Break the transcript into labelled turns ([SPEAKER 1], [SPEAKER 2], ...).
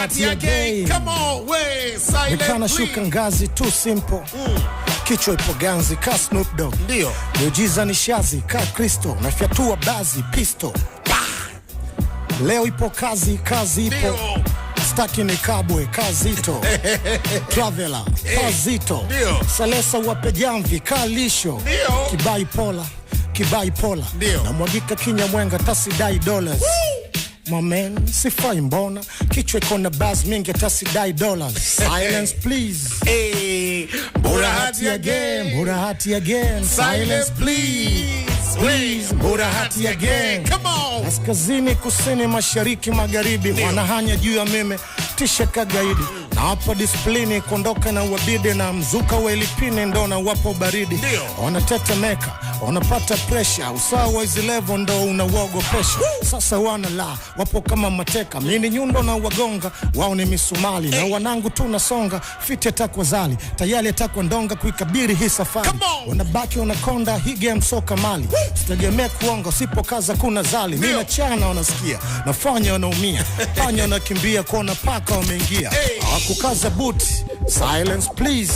[SPEAKER 1] hati ya gay.
[SPEAKER 2] Come on, way, silent.
[SPEAKER 1] Nikana shuka ngazi too simple. Kichwa ipo ganzi, ka Snoop Dogg.
[SPEAKER 2] Ndio.
[SPEAKER 1] Miujiza ni shazi, ka Kristo. Nafyatua bazi, pisto. Leo ipo kazi, kazi ipo.
[SPEAKER 2] Ndio.
[SPEAKER 1] Staki ni kabwe, kazito. Traveler, kazito.
[SPEAKER 2] Ndio.
[SPEAKER 1] Salesa wape jamvi, kalisho.
[SPEAKER 2] Ndio.
[SPEAKER 1] Kibai pola.
[SPEAKER 2] Ndio.
[SPEAKER 1] Na mwagika Kinyamwenga tasidai dollars. Mamen, sifai mbona. Kichwa ikona buzz mingi tasidai dollars. Silence please.
[SPEAKER 2] Hey, Mbura hati again.
[SPEAKER 1] Mbura hati again.
[SPEAKER 2] Silence please. Please, Mbura hati again. Come on.
[SPEAKER 1] Kaskazini, kusini, mashariki, magharibi. Wanahanya juu ya meme, tisha kagaidi. Na hapa disiplini, kondoka na wabidi. Na mzuka wa ilipini, ndo na wapo baridi. Wanatetemeka, wanapata pressure. Usawa wa hizi level ndo unawogo pesha. Sasa wanala, wapo kama mateka. Mini nyundo na wagonga, wao ni misumali. Na wanangu tunasonga, fiti atakwa zali. Tayari atakwa ndonga kuikabiri hii safari. Wanabaki wanakonda, hii game soka mali. Sitegemea kuonga, sipo kaza kuna zali. Mina chana wanasikia, nafanya wanaumia. Panya wanakimbia kuona paka wameingia. Hawakukaza buti, silence please.